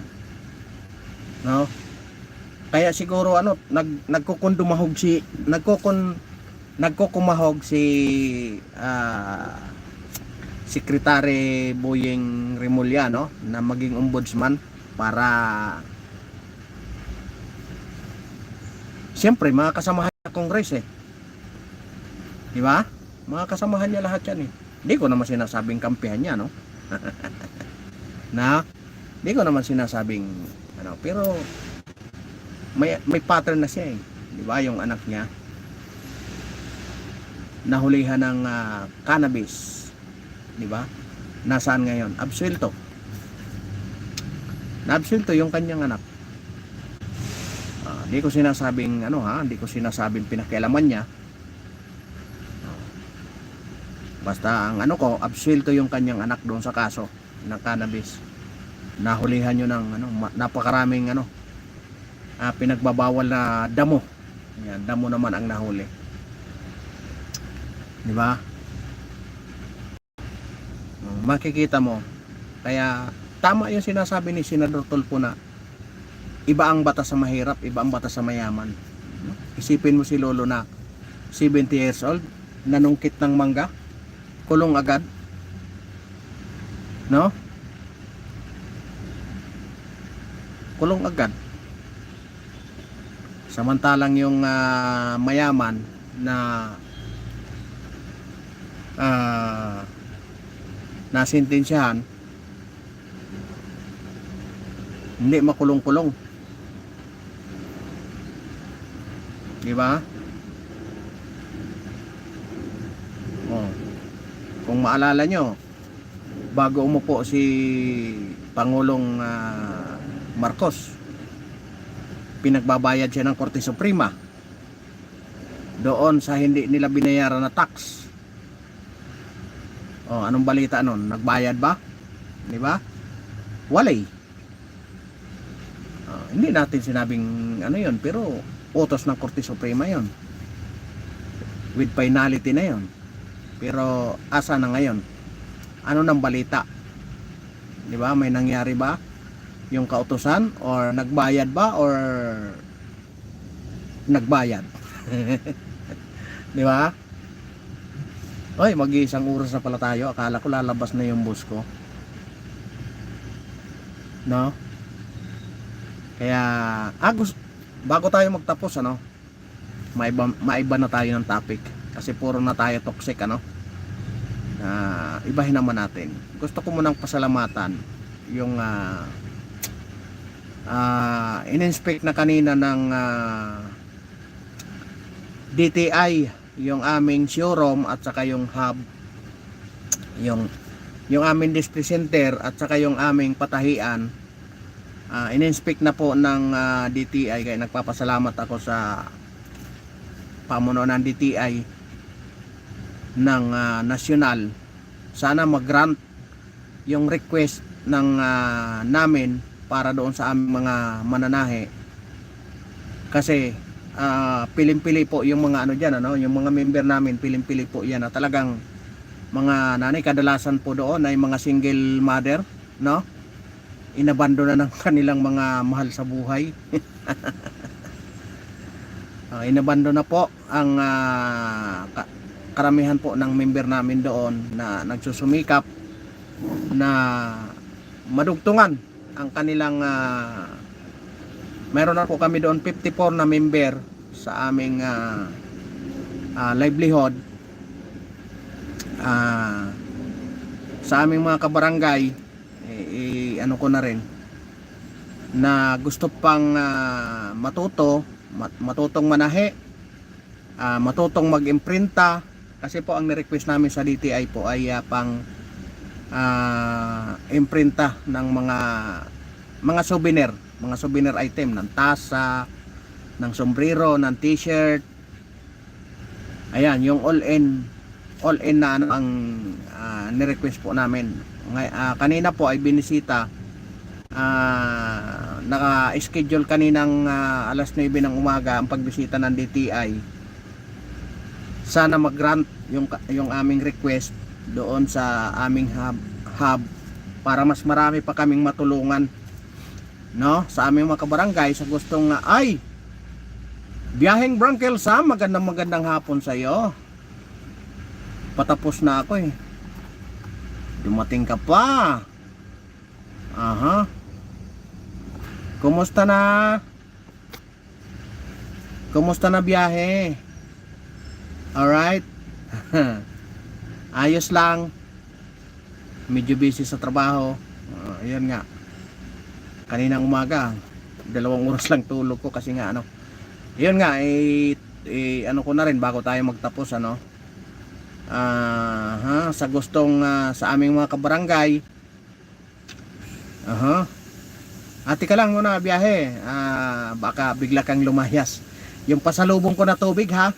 Speaker 1: No? Kaya siguro nagkukumahog si Secretary Boyeng Remulla, no, na maging ombudsman para siyempre mga kasamahan sa Congress eh. Di ba? Mga kasamahan niya lahat yan eh. Hindi ko naman sinasabing kampihan niya, no? Hindi ko naman sinasabing pero may pattern na siya eh. Di ba? Yung anak niya nahulihan ng cannabis. Di ba? Nasaan ngayon? Absuelto. Na-absuelto yung kanyang anak. Hindi ko sinasabing hindi ko sinasabing pinakialaman niya. Basta ang absuelto yung kanyang anak doon sa kaso ng cannabis. Nahulihan yun ng napakaraming pinagbabawal na damo. Yan, damo naman ang nahuli. Di ba? Makikita mo. Kaya tama yung sinasabi ni Senador Tulfo na iba ang batas sa mahirap, iba ang batas sa mayaman. Isipin mo si lolo na 70 years old, nanungkit ng mangga, kulong agad. No? Kulong agad. Samantalang yung mayaman na nasintensyahan, hindi makulong-kulong. Di ba? Kung maalala nyo, bago umupo si Pangulong Marcos, pinagbabayad siya ng Korte Suprema doon sa hindi nila binayaran na tax. Anong balita nun? Nagbayad ba? Di ba? Walay. hindi natin sinabing ano yun, pero utos ng Korte Suprema yun. With finality na yun. Pero asa na ngayon? Ano nang balita? Di ba? May nangyari ba? Yung kautusan? Or nagbayad ba? Or nagbayad? Di ba? Oy, mag-iisang oras na pala tayo. Akala ko lalabas na yung bus ko. No? Kaya, bago tayo magtapos, ano? Maiba na tayo ng topic. Kasi puro na tayo toxic, ano? Ibahin naman natin. Gusto ko munang pasalamatan yung in-inspect na kanina ng DTI yung aming showroom at saka yung hub, yung aming display center at saka yung aming patahian. In-inspect na po ng DTI, kaya nagpapasalamat ako sa pamuno ng DTI ng nasyonal. Sana mag-grant yung request ng namin para doon sa aming mga mananahe, kasi piling-pili po yung mga ano dyan, ano, yung mga member namin, piling-pili po yan, talagang mga nanay, kadalasan po doon ay mga single mother, no? Inabando na ng kanilang mga mahal sa buhay. Inabando na po ang karamihan po ng member namin doon na nagsusumikap na madugtungan ang kanilang meron na po kami doon 54 na member sa aming livelihood, sa aming mga kabarangay. Ano ko na rin na gusto pang matutong manahe, matutong mag-imprinta, kasi po ang ni-request namin sa DTI po ay pang imprinta ng mga souvenir item, ng tasa, ng sombrero, ng t-shirt. Ayan, yung all in na ano ang ni-request po namin. Kanina po ay binisita, naka-schedule kaninang alas 9 ng umaga ang pagbisita ng DTI. Sana mag-grant yung aming request doon sa aming hub para mas marami pa kaming matulungan, no, sa aming mga kabarangay sa gustong ay biyaheng Brankel Sam. Magandang hapon sa iyo. Patapos na ako eh. Dumating ka pa. Aha. Kumusta na? Kumusta na biyahe? Alright. Ayos lang. Medyo busy sa trabaho. Ayan nga. Kaninang umaga, 2 oras lang tulog ko kasi nga ano. Ayan nga, ano ko na rin bago tayo magtapos, ano. Sa gustong sa aming mga kabarangay. Ati ka lang muna biyahe. Baka bigla kang lumayas. Yung pasalubong ko na tubig, ha.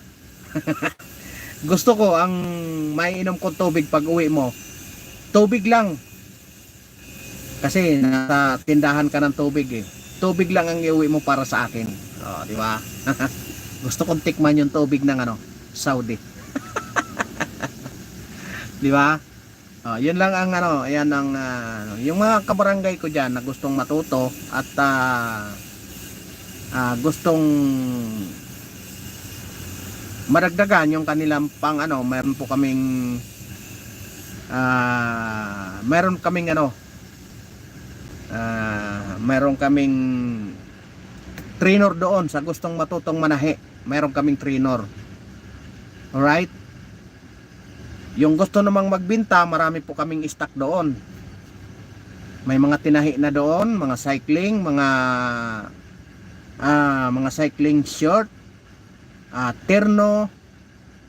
Speaker 1: Gusto ko ang maiinom kong tubig pag uwi mo, tubig lang. Kasi nasa tindahan ka ng tubig eh. Tubig lang ang iuwi mo para sa akin. Di ba? Gusto kong tikman yung tubig ng ano, Saudi. Di ba? Yun lang ang ano, ayan ang yung mga kabarangay ko diyan na gustong matuto at gustong maragdagan yung kanilang pang ano, meron kaming trainer doon sa gustong matutong manahe. Meron kaming trainer. Alright? Yung gusto namang magbinta, marami po kaming stock doon. May mga tinahi na doon, mga cycling, mga cycling short, terno.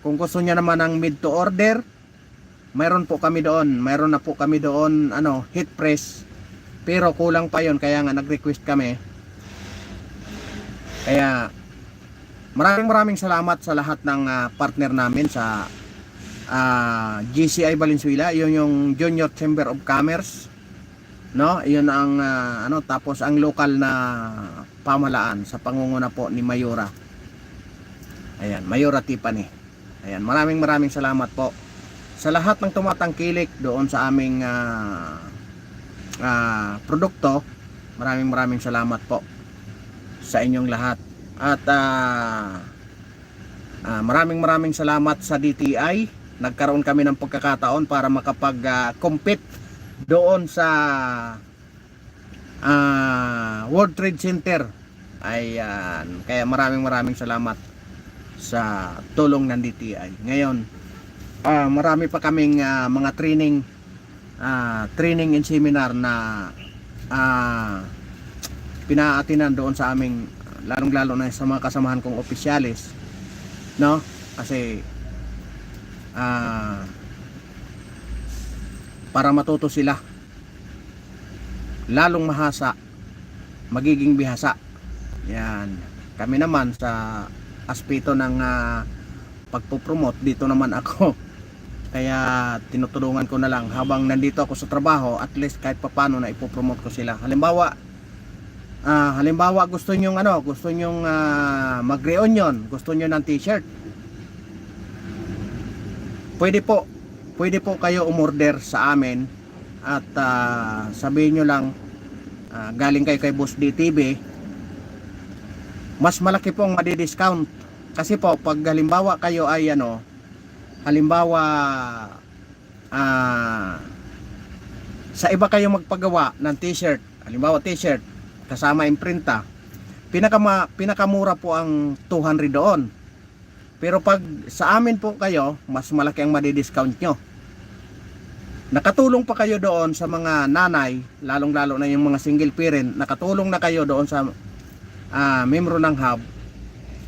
Speaker 1: Kung gusto niya naman ng mid to order, mayroon po kami doon. Mayroon na po kami doon ano, heat press. Pero kulang pa yon, kaya nga nag-request kami. Kaya maraming salamat sa lahat ng partner namin sa GCI Valenzuela, yun yung Junior Chamber of Commerce, no? Yun ang ano, tapos ang local na pamahalaan sa pangunguna po ni Mayora. Ayan, Mayora Tiffany. Ayan, maraming salamat po sa lahat ng tumatangkilik doon sa aming produkto. Maraming salamat po sa inyong lahat. At maraming salamat sa DTI. Nagkaroon kami ng pagkakataon para makapag-compete doon sa World Trade Center. Ayan, kaya maraming salamat sa tulong ng DTI. Ngayon, marami pa kaming mga training and seminar na pinaatinan doon sa aming, lalong-lalo na sa mga kasamahan kong opisyalis, no? Kasi para matuto sila, lalong mahasa, magiging bihasa. Yan. Kami naman sa aspeto ng pagpo-promote, dito naman ako. Kaya tinutulungan ko na lang habang nandito ako sa trabaho, at least kahit papaano na ipopromote ko sila. Halimbawa gusto nyong mag-reunion, gusto nyo ng t-shirt, pwede po kayo umorder sa amin at sabihin nyo lang galing kayo kay Boss DTV. Mas malaki po ang madi-discount kasi po pag halimbawa kayo ay sa iba kayo magpagawa ng t-shirt, halimbawa t-shirt kasama imprinta, pinakamura po ang 200 doon. Pero pag sa amin po kayo, mas malaki ang madi-discount nyo. Nakatulong pa kayo doon sa mga nanay, lalong-lalo na yung mga single parent, nakatulong na kayo doon sa membro ng hub,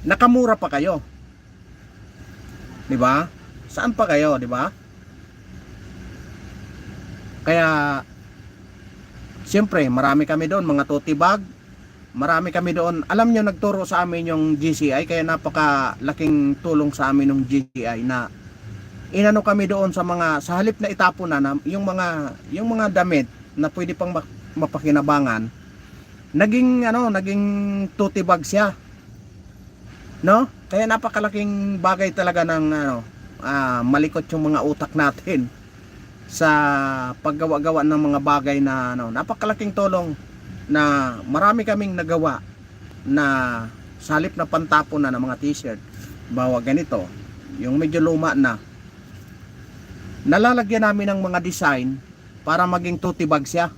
Speaker 1: nakamura pa kayo. 'Di ba? Saan pa kayo, 'di ba? Kaya siyempre, marami kami doon, mga tote bag, marami kami doon. Alam nyo, nagturo sa amin yung GCI, kaya napakalaking tulong sa amin yung GCI na inano kami doon sa halip na itapon na yung mga damit na pwede pang mapakinabangan, naging tote bag siya, no? Kaya napakalaking bagay talaga ng malikot yung mga utak natin sa paggawa-gawa ng mga bagay na napakalaking tulong na marami kaming nagawa na sa halip na pantapon na ng mga t-shirt, bawa ganito, yung medyo luma na, nalalagyan namin ng mga design para maging tote bag siya.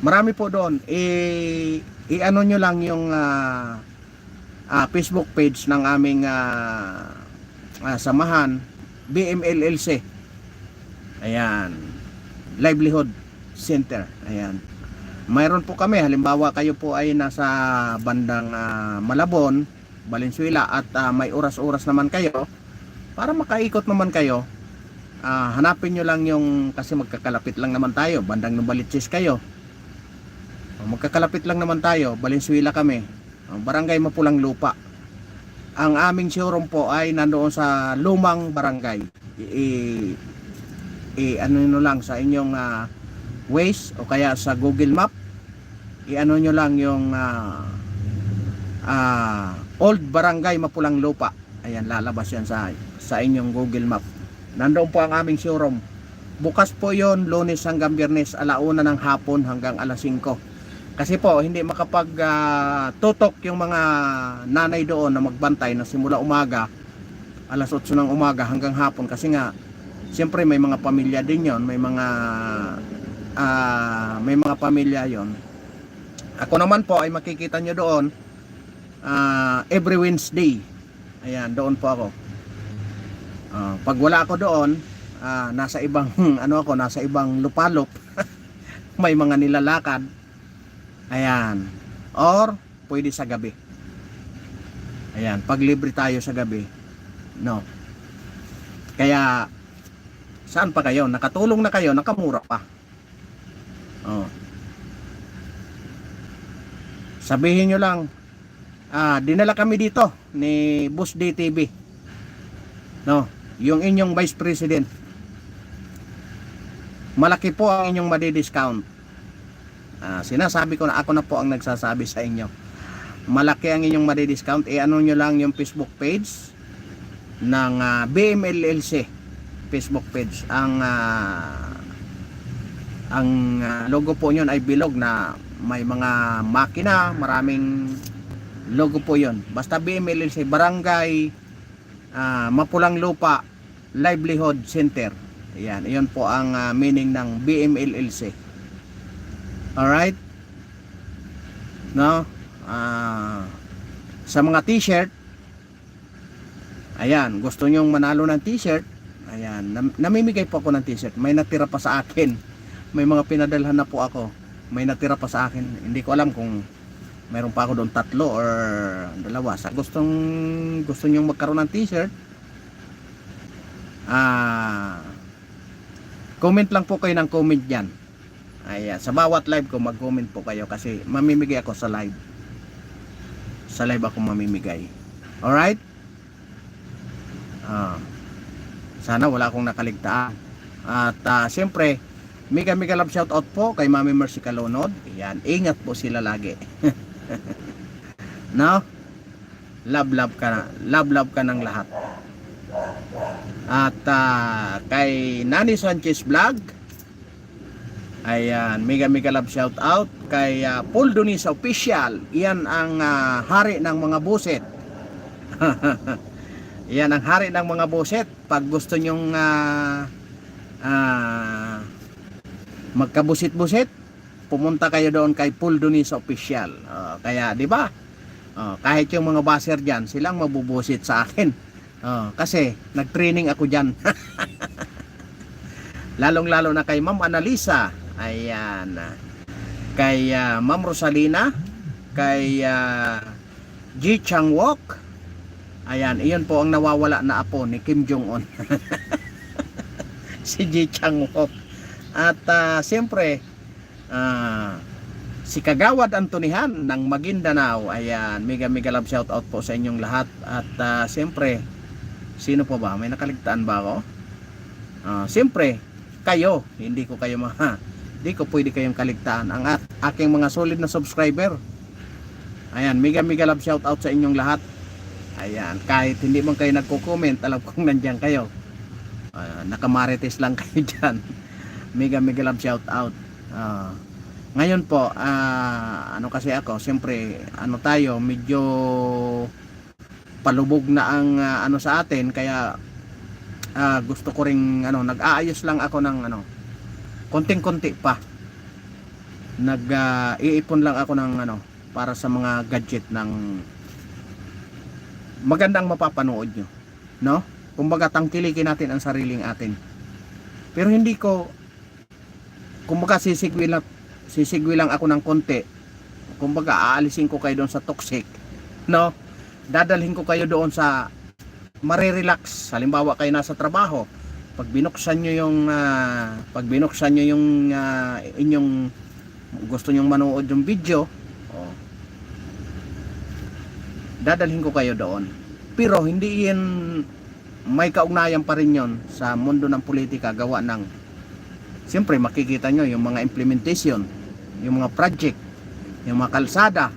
Speaker 1: Marami po doon. I-ano nyo lang yung Facebook page ng aming samahan, BMLLC. Ayan, Livelihood Center. Ayan, mayroon po kami, halimbawa kayo po ay nasa bandang Malabon, Valenzuela, at may oras-oras naman kayo, para makaikot naman kayo, hanapin nyo lang yung, kasi magkakalapit lang naman tayo, bandang Nubalitsis kayo, magkakalapit lang naman tayo, Valenzuela kami, Barangay Mapulang Lupa. Ang aming showroom po ay nandoon sa Lumang Barangay. Ano nyo lang sa inyong Waze o kaya sa Google Map, i-ano nyo lang yung Old Barangay Mapulang Lupa. Ayan, lalabas yan sa inyong Google Map. Nandoon po ang aming showroom. Bukas po yon, Lunes hanggang Biyernes, 1:00 ng hapon hanggang 5:00. Kasi po hindi makapag tutok yung mga nanay doon na magbantay na simula umaga 8:00 ng umaga hanggang hapon, kasi nga siyempre may mga pamilya din yon, may mga pamilya yon. Ako naman po ay makikita nyo doon every Wednesday. Ayan, doon po ako. Pag wala ako doon, nasa ibang nasa ibang lupalop. May mga nilalakad. Ayan. Or pwede sa gabi. Ayan, pag libre tayo sa gabi. No. Kaya saan pa kayo? Nakatulong na kayo, nakamura pa. Sabihin nyo lang, dinala kami dito ni Boss DTV, no, yung inyong Vice President. Malaki po ang inyong madi-discount. Sinasabi ko na ako na po ang nagsasabi sa inyo. Malaki ang inyong madi-discount. Ano nyo lang yung Facebook page ng BMLLC Facebook page. Ang logo po yun ay bilog na may mga makina, maraming logo po yun. Basta BMLLC, Barangay Mapulang Lupa Livelihood Center. Ayan, iyon po ang meaning ng BMLLC. Alright? No? Sa mga t-shirt, ayan, gusto nyong manalo ng t-shirt, ayan, namimigay po ako ng t-shirt. May natira pa sa akin. May mga pinadalhan na po ako. May natira pa sa akin. Hindi ko alam kung mayroon pa ako doon 3 or 2. Sa gusto nyong magkaroon ng t-shirt, comment lang po kayo ng comment dyan. Ayan, sa bawat live ko mag-comment po kayo kasi mamimigay ako sa live. Sa live ako mamimigay. Alright? Sana wala akong nakaligtaan. At siyempre, mega love shoutout po kay Mami Mercy Calonod. Ayan, ingat po sila lagi. No? Love ka ng lahat. At kay Nani Sanchez Vlog, ayan, mega love shout out kay Paul Donisa Official. Iyan ang hari ng mga buset. Iyan ang hari ng mga buset. Pag gusto nyong magkabusit-busit, pumunta kayo doon kay Paul Donisa Official. Kaya di ba? Kahit yung mga baser diyan, silang mabubusit sa akin. Kasi nag-training ako diyan. Lalong-lalo na kay Ma'am Analisa. Ayan, kay Ma'am Rosalina, kay Ji Chang-wook. Ayan, iyon po ang nawawala na apo ni Kim Jong-un. Si Ji Chang-wook. At siyempre si Kagawad Antonihan ng Maguindanao. Ayan, mega love shout out po sa inyong lahat. At siyempre, sino po ba? May nakaligtaan ba ako? Siyempre kayo, hindi ko pwede kayong kaligtaan. Ang aking mga solid na subscriber. Ayan, mega love shout out sa inyong lahat. Ayan, kahit hindi man kayo nagko-comment, alam kong nandiyan kayo. Nakamarites lang kayo dyan. Mega love shout out. Ngayon po, ano kasi ako, siyempre, tayo, medyo palubog na ang sa atin, kaya gusto ko ring nag-aayos lang ako ng konting-konti pa. Iipon lang ako ng para sa mga gadget ng magandang mapapanood nyo, no? Kumbaga tangkilikin natin ang sariling atin. Pero hindi ko, kumbaga sisigwi lang ako ng konti. Kumbaga aalisin ko kayo doon sa toxic, no? Dadalhin ko kayo doon sa marirelax. Halimbawa kayo nasa trabaho, pag binuksan nyo yung inyong gusto nyong manood yung video, dadalhin ko kayo doon. Pero hindi yan, may kaugnayan pa rin yon sa mundo ng politika. Gawa ng, siyempre makikita nyo yung mga implementation, yung mga project, yung mga kalsada,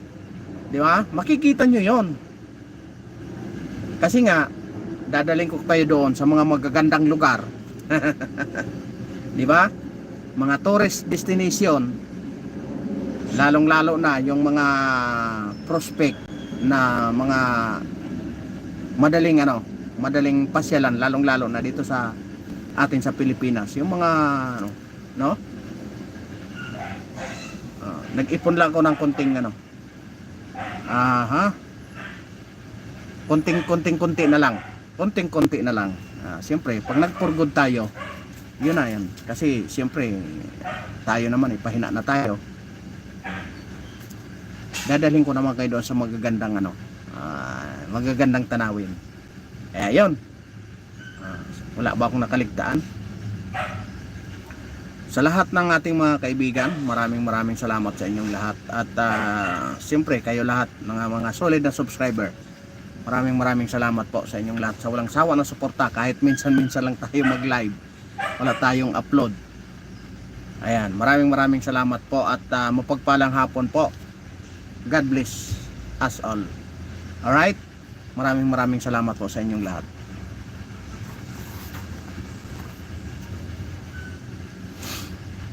Speaker 1: di ba? Makikita nyo yon. Kasi nga dadalhin ko kayo doon sa mga magagandang lugar. Di ba? Mga tourist destination, lalong-lalo na yung mga prospect na mga madaling pasyalan, lalong-lalo na dito sa atin sa Pilipinas. Yung mga no? Nag-ipon lang ako ng konting konting-konti na lang. Konting-konti na lang. Siyempre, pag nag-for-good tayo, yun na yan. Kasi, siyempre, tayo naman, pahina na tayo. Dadalhin ko naman kayo doon sa magagandang magagandang tanawin. Yun. Wala ba akong nakaligtaan? Sa lahat ng ating mga kaibigan, maraming salamat sa inyong lahat. At siyempre, kayo lahat, mga solid na subscriber, maraming salamat po sa inyong lahat sa walang sawa na suporta. Kahit minsan lang tayo mag-live, wala tayong upload. Ayan, maraming salamat po at mapagpalang hapon po. God bless us all. Alright? Maraming salamat po sa inyong lahat.